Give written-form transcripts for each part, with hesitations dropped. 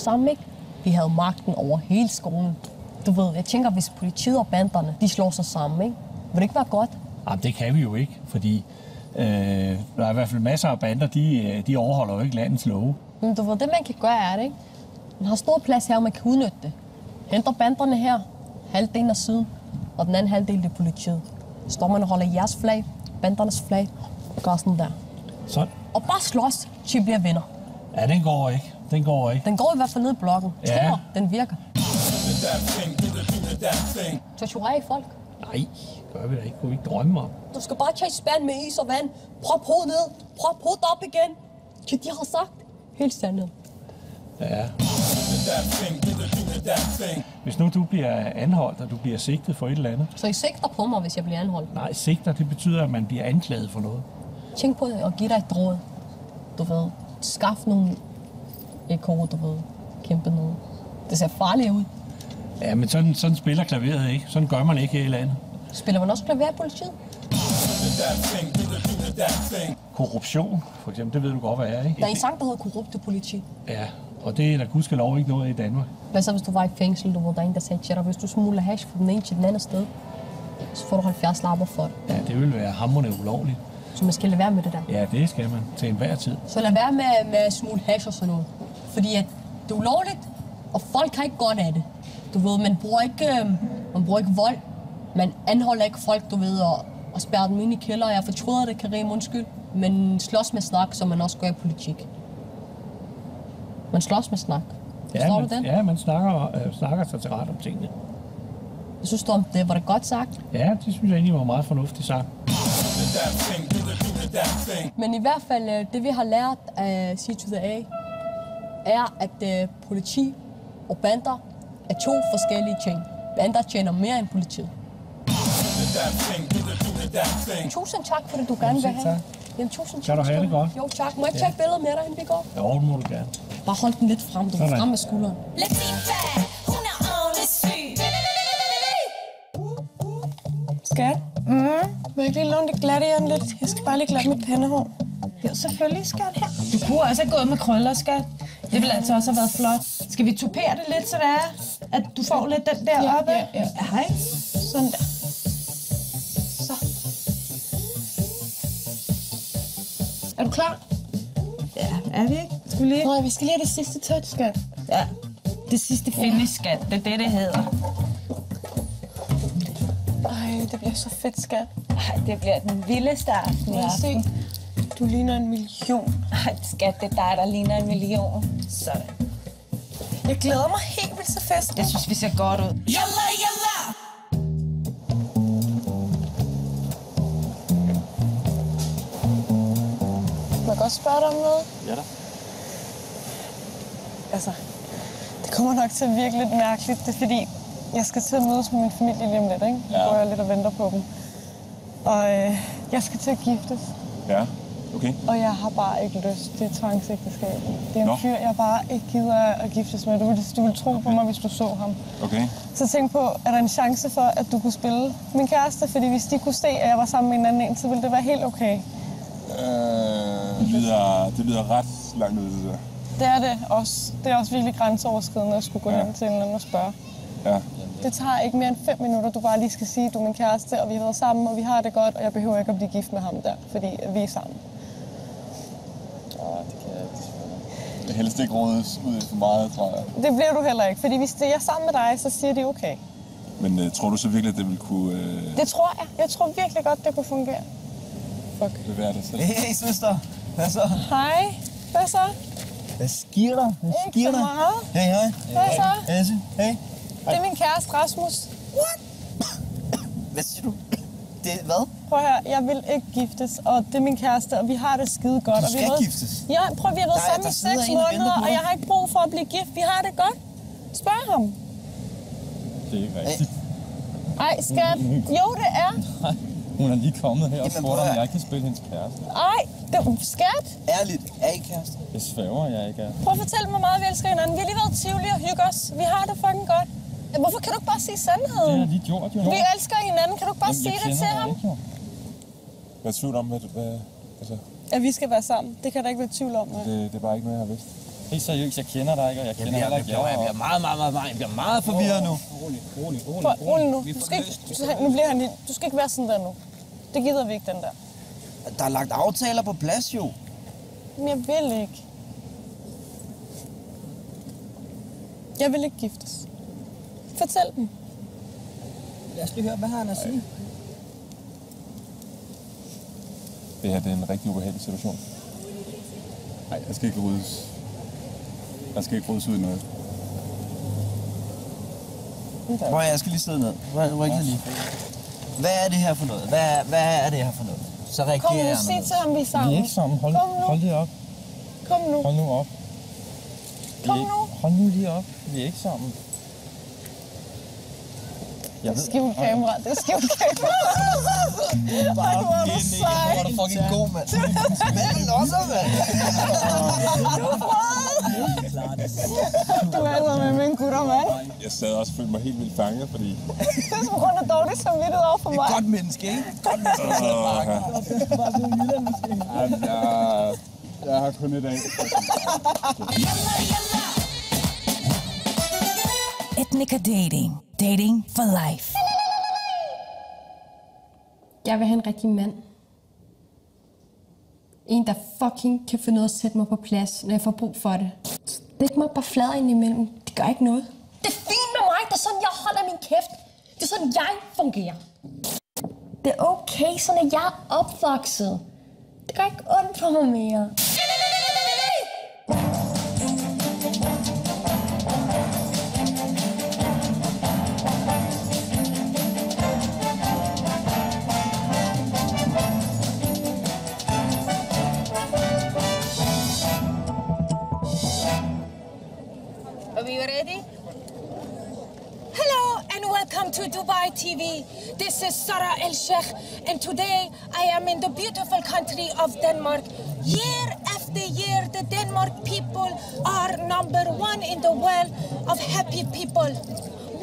sammen, ikke? Vi havde magten over hele skolen. Du ved, jeg tænker, hvis politiet og banderne, de slår sig sammen, ikke? Vil det ikke være godt? Jamen, det kan vi jo ikke, fordi der er i hvert fald masser af bander, de overholder jo ikke landets love. Men du ved, det man kan gøre er det, ikke? Man har stor plads her, og man kan udnytte det. Henter banderne her, halvdelen af siden, og den anden halvdel er politiet. Står man og holder jeres flag, bandernes flag, og gør sådan der. Sådan. Og bare slås, til I bliver vinder. Ja, den går ikke. Den går ikke. Den går i hvert fald ned i blokken. Ja. Tror, den virker. Torturerer I folk? Nej, gør vi da ikke. Kunne vi ikke drømme om. Du skal bare tage spand med is og vand. Prop hovedet ned. Prop hovedet op igen. Til de har sagt helt sandhed. Ja. Hvis nu du bliver anholdt, og du bliver sigtet for et eller andet. Så I sigter på mig, hvis jeg bliver anholdt? Nej, sigter, det betyder, at man bliver anklaget for noget. Tænk på det og giv dig et råd. Du ved, skaf nogle ekkoer, du ved, kæmpe noget. Det ser farligt ud. Ja, men sådan spiller klaveret ikke. Sådan gør man ikke her i landet. Spiller man også klaver i politiet? Korruption, for eksempel, det ved du godt, hvad er, ikke? Der er en sang, der hedder korrupte politi. Ja, og det er der gudskelov ikke noget i Danmark. Hvad så, hvis du var i fængsel, du ved, der er en, der sagde til dig, hvis du smugler hash fra den ene til den anden sted, så får du 70 lapper for det. Ja, det vil være hamrende ulovligt. Så man skal lade være med det der. Ja, det skal man til enhver tid. Så lad være med at smule hash og sådan noget. Fordi at det er ulovligt, og folk har ikke godt af det. Du ved, man bruger ikke vold. Man anholder ikke folk, du ved, og spærrer dem ind i kælder. Jeg fortryder det, Karim, undskyld. Men slås med snak, som man også gør i politik. Man slås med snak. Forstår du den? Ja, man snakker sig til ret om tingene. Jeg synes du om det? Var det godt sagt? Ja, det synes jeg egentlig var meget fornuftigt sagt. Men i hvert fald, det vi har lært af C to the A, er, at politi og bander er to forskellige ting. Bander tjener mere end politiet. Tusind tak for det, du gerne vil have. Jamen, tusind tak. Kan du have det godt? Jo, tak. Må jeg tage et billede med dig, inden vi går? Ja, det må du gerne. Bare hold den lidt frem, du. Frem med skulderen. Skat? Må jeg ikke lige låne det glatte igjen lidt? Jeg skal bare lige glatte mit pandehår. Jo, selvfølgelig, skat, her. Du kunne også have gået med krøller, skat. Det ville altså også have været flot. Skal vi tupere det lidt, så det er, at du får lidt den der oppe? Ja. Hej. Sådan der. Så. Er du klar? Ja, er vi ikke? Skal vi lige? Nej, vi skal lige have det sidste touch, skat. Ja. Det sidste finish, skat. Det er det hedder. Ej, det bliver så fedt, skat. Ej, det bliver den vildeste aften i aften. Se, du ligner 1 million. Ej, skat, det er dig, der ligner 1 million. Sådan. Jeg glæder mig helt vildt til festen. Jeg synes, vi ser godt ud. Yalla, yalla! Må jeg godt spørge dig om noget? Ja da. Altså, det kommer nok til at virke lidt mærkeligt. Det er fordi, jeg skal til at mødes med min familie lige om lidt, ikke? Nu går jeg lidt og venter på dem. Og jeg skal til at giftes. Ja, okay. Og jeg har bare ikke lyst til tvangsægteskab. Det er en fyr, jeg bare ikke gider at giftes med. Du ville tro på mig, hvis du så ham. Okay. Så tænk på, er der en chance for, at du kunne spille min kæreste? Fordi hvis de kunne se, at jeg var sammen med en anden en, så ville det være helt okay. Det lyder ret langt ud, det der. Det er det også. Det er også virkelig grænseoverskridende at skulle gå hen til en eller anden og spørge. Ja. Det tager ikke mere end 5 minutter, du bare lige skal sige, at du er min kæreste, og vi har været sammen, og vi har det godt, og jeg behøver ikke at blive gift med ham der, fordi vi er sammen. Det kan jeg ikke. Det er helst ikke rådes ud for meget, tror jeg. Det bliver du heller ikke, fordi hvis det er sammen med dig, så siger de okay. Men tror du så virkelig, at det vil kunne... Det tror jeg. Jeg tror virkelig godt, det kunne fungere. Fuck. bevære dig selv? Hey, søster. Hvad så? Hej. Hvad så? Hvad sker der? Ikke så meget. Hey, hej. Hvad så? Asse, hey. Det er min kæreste, Rasmus. What? Hvad siger du? Det hvad? Prøv at høre, jeg vil ikke giftes, og det er min kæreste, og vi har det skide godt. Du skal og vi giftes? Ja, prøv vi har været sammen i 6 måneder, og jeg har ikke brug for at blive gift. Vi har det godt. Spørg ham. Det er ikke rigtigt. Ej, skat. Jo, det er. Nej, hun er lige kommet her og spurgte, om jeg kan spille hendes kæreste. Ej, skat. Ærligt, er I kærester? Det svæver jeg ikke er. Prøv at fortælle mig, hvor meget vi elsker hinanden. Vi har lige været i Tivoli og hygge os. Vi har det fucking godt. Hvorfor kan du ikke bare sige sandheden? Det har lige gjort, jo. Vi elsker hinanden. Kan du ikke bare sige det til ham? Hvad er tvivl om, hvad altså... At vi skal være sammen. Det kan der ikke være tvivl om. Det er bare ikke noget, jeg har vidst. Helt seriøst, jeg kender dig ikke, og jeg kender heller ikke jer. Jeg bliver meget forvirret nu. Rolig nu. Nu bliver han du skal ikke være sådan der nu. Det gider vi ikke, den der. Der er lagt aftaler på plads, jo. Men jeg vil ikke. Jeg vil ikke giftes. Fortæl dem. Lad os lige høre, hvad har han at sige? Det her det er en rigtig ubehagelig situation. Nej, jeg skal ikke ryddes. Der skal ikke ryddes ud i noget. Hvor jeg skal lige sidde ned. Lige. Hvad er det her for noget? Hvad er det her for noget? Så reagerer Kom nu, jeg sig til ham, vi er sammen. Vi er ikke sammen. Hold lige op. Kom nu. Hold nu op. Kom nu. Hold nu lige op. Vi er ikke sammen. Det er skjult kamera. Det er skjult kamera. Ej, hvor er du sej. Hvor er du fucking god, mand. Manden også, mand. Du er altså med en gutter, mand. Jeg sad også og følte mig helt vildt fanget, fordi... Det er på grund af dårligt samvittighed over for mig. Det er godt menneske, ikke? Godt menneske. Jeg har kun et af. Ethnica Dating. Dating for life. Jeg vil have en rigtig mand. En, der fucking kan finde ud af at sætte mig på plads, når jeg får brug for det. Læg mig bare flader ind imellem. Det gør ikke noget. Det er fint med mig. Det er sådan, jeg holder min kæft. Det er sådan, jeg fungerer. Det er okay, sådan at jeg er opvokset. Det gør ikke ondt for mig mere. Are we ready? Hello and welcome to Dubai TV. This is Sarah El Sheikh and today I am in the beautiful country of Denmark. Year after year, the Denmark people are #1 in the world of happy people.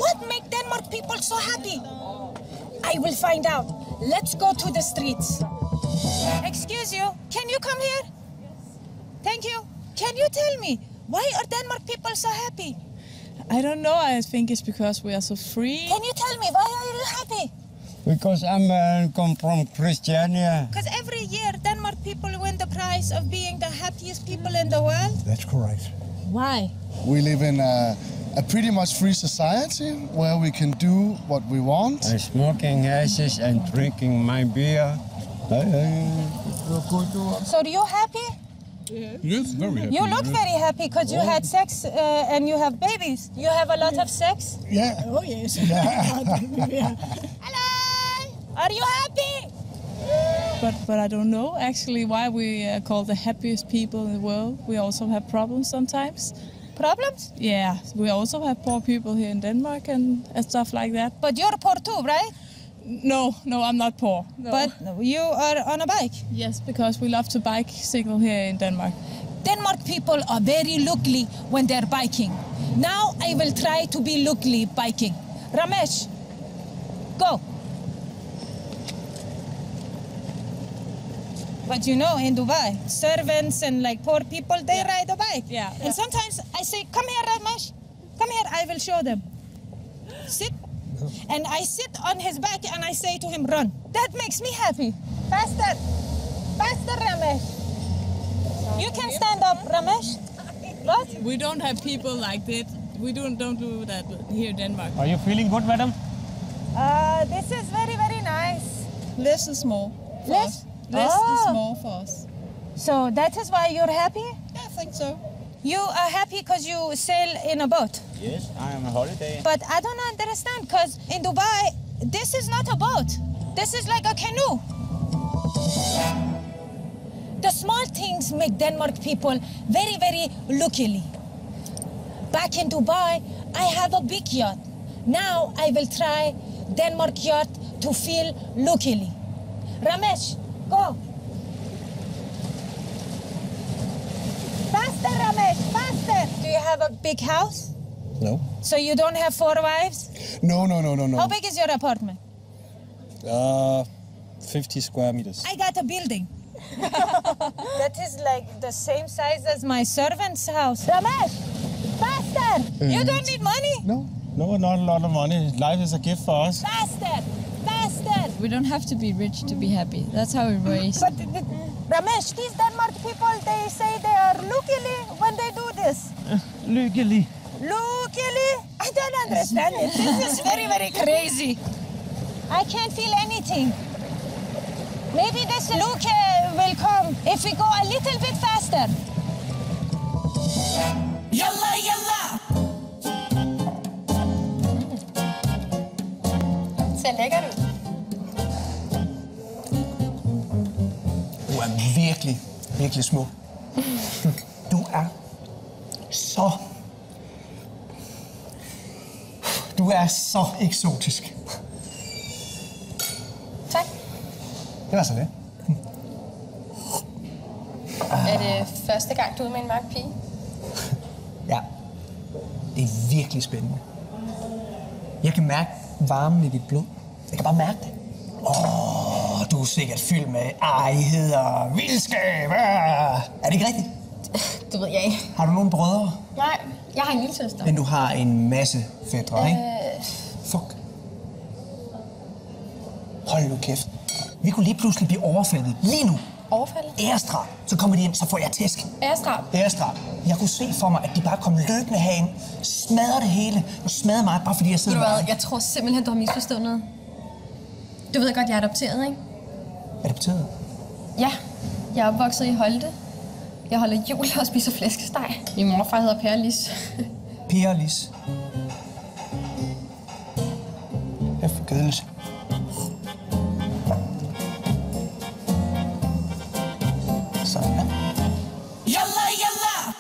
What makes Denmark people so happy? I will find out. Let's go to the streets. Excuse you, can you come here? Thank you. Can you tell me, why are Denmark people so happy? I don't know. I think it's because we are so free. Can you tell me, why are you happy? Because I'm come from Christiania. Because every year Denmark people win the prize of being the happiest people in the world. That's correct. Why? We live in a pretty much free society where we can do what we want. I'm smoking hashish and drinking my beer. So are you happy? Yes, very happy. You look very happy because you had sex and you have babies. You have a lot of sex? Yeah. Oh, yes. Hello! Are you happy? But I don't know actually why we are called the happiest people in the world. We also have problems sometimes. Problems? Yeah, we also have poor people here in Denmark and stuff like that. But you're poor too, right? No, I'm not poor. No. But you are on a bike? Yes, because we love to bicycle here in Denmark. Denmark people are very lucky when they're biking. Now I will try to be lucky biking. Ramesh, go. But you know, in Dubai, servants and like poor people, they ride a bike. Yeah. And sometimes I say, come here, Ramesh. Come here, I will show them. Sit. And I sit on his back and I say to him, run. That makes me happy. Faster. Faster, Ramesh. You can stand up, Ramesh. What? We don't have people like that. We don't do that here in Denmark. Are you feeling good, madam? This is very, very nice. Less is more. Less? Less is more for us. So that is why you're happy? Yeah, I think so. You are happy because you sail in a boat? Yes, I am on holiday. But I don't understand because in Dubai, this is not a boat. This is like a canoe. The small things make Denmark people very, very lucky. Back in Dubai, I have a big yacht. Now I will try Denmark yacht to feel lucky. Ramesh, go. Faster, Ramesh, faster. Do you have a big house? No. So you don't have 4 wives? No. How big is your apartment? 50 square meters. I got a building. That is like the same size as my servant's house. Ramesh, bastard! You don't need money? No. No, not a lot of money. Life is a gift for us. Bastard! Bastard! We don't have to be rich to be happy. That's how we're raised. But Ramesh, these Denmark people, they say they are luckily when they do this. Lykkelig. Luckily? I don't understand it. This is very, very crazy. I can't feel anything. Maybe this look will come if we go a little bit faster. Yalla, yalla! Ser lækkert ud. Du er virkelig, virkelig smuk. Du er så... Du er så eksotisk. Tak. Det var så det. Er det første gang, du er med en mørk pige? Ja. Det er virkelig spændende. Jeg kan mærke varmen i dit blod. Jeg kan bare mærke det. Du er sikkert fyldt med ejhed og vildskab. Er det ikke rigtigt? Det ved jeg ikke. Har du nogle brødre? Nej, jeg har en lille søster. Men du har en masse fætre, ikke? Fuck. Hold nu kæft. Vi kunne lige pludselig blive overfaldet. Lige nu. Overfaldet? Æresdrab. Så kommer de ind, så får jeg tæsk. Æresdrab? Æresdrab. Jeg kunne se for mig, at de bare kom løbende herind. Smadrer det hele. Og smadrer mig, bare fordi jeg sidder Ved du hvad, jeg tror simpelthen, du har misforstået noget. Du ved godt, jeg er adopteret, ikke? Adopteret? Ja, jeg er opvokset i Holte. Jeg holder jul og spiser flæskesteg. Min morfar hedder Per Lis. Per Lis. Det er for kedeligt. Sådan. Yalla, yalla!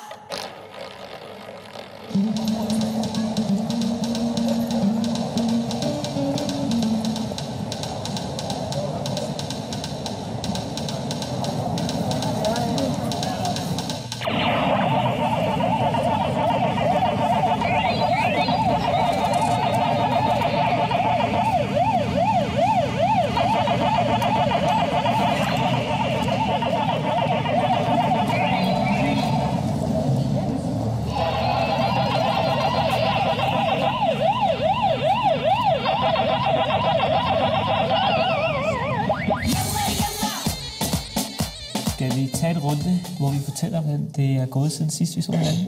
Skal vi tage en runde, hvor vi fortæller, hvordan det er gået siden sidst, vi så hinanden?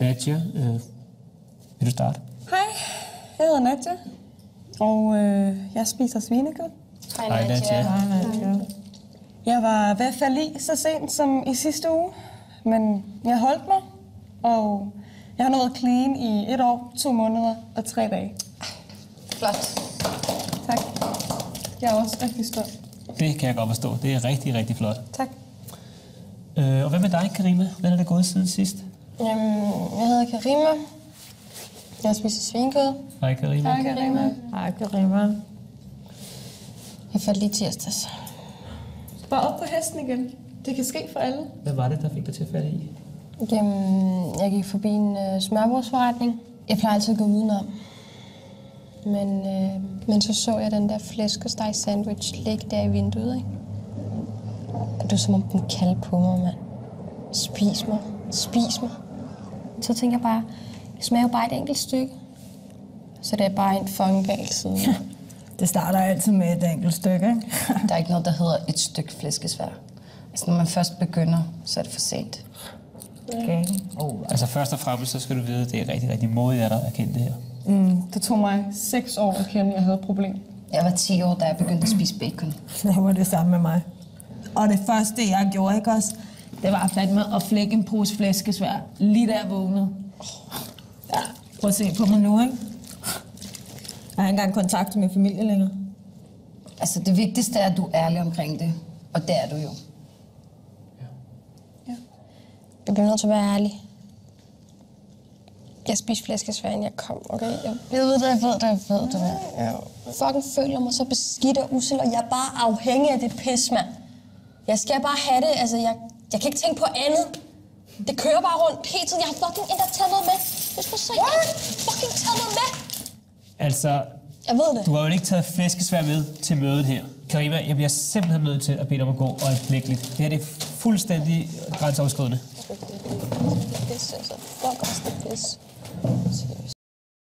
Nadja, vil du starte? Hej, jeg hedder Nadja, og jeg spiser svinekød. Hej Nadja. Hej Nadja. Jeg var ved at falde i så sent som i sidste uge, men jeg holdt mig, og jeg har nu været clean i 1 år, 2 måneder og 3 dage. Flot. Tak. Jeg er også rigtig stolt. Det kan jeg godt forstå. Det er rigtig, rigtig flot. Tak. Og hvad med dig, Karima? Hvordan er det gået siden sidst? Jamen, jeg hedder Karima. Jeg spiser svinekød. Hej Karima. Hej Karima. Hej, Karima. Jeg faldt lige tirsdags. Bare op på hesten igen. Det kan ske for alle. Hvad var det, der fik dig til at falde i? Jamen, jeg gik forbi en smørbrødsforretning. Jeg plejer altid at gå udenom. Men så så jeg den der flæskesteg sandwich ligge der i vinduet, ikke? Og det var som om den kaldte på mig, mand. Spis mig. Spis mig. Så tænkte jeg bare, det smager jo bare et enkelt stykke. Så det er bare en fucking gal side. Det starter altid med et enkelt stykke, ikke? Der er ikke noget, der hedder et stykke flæskesvær. Altså, når man først begynder, så er det for sent. Okay. Altså først og fremmest, så skal du vide, at det er rigtig, rigtig modigt af dig at erkende det her. Det tog mig 6 år at kende, at jeg havde et problem. Jeg var 10 år, da jeg begyndte at spise bacon. Det var det samme med mig. Og det første, jeg gjorde, ikke også? Det var fandme at flække en pose flæskesvær lige da jeg vågnede. Ja, prøv at se på mig nu, ikke? Jeg har ikke engang kontakt med min familie længere. Altså, det vigtigste er, at du er ærlig omkring det. Og det er du jo. Ja. Jeg bliver nødt til at være ærlig. Jeg spiste flæskesvær, inden jeg kom, okay? Jeg ved det. Jeg fucking føler mig så beskidt og usel, og jeg er bare afhængig af det pis, mand. Jeg skal bare have det, altså jeg kan ikke tænke på andet. Det kører bare rundt hele tiden. Jeg har fucking ikke taget noget med. Du skulle se, jeg har fucking taget noget med. Altså, jeg ved det. Du har jo ikke taget flæskesvær med til mødet her. Karima, jeg bliver simpelthen nødt til at bede dig om at gå øjeblikkeligt. Det her det er fuldstændig grænseoverskridende. Pis, altså. Fuck også det pis.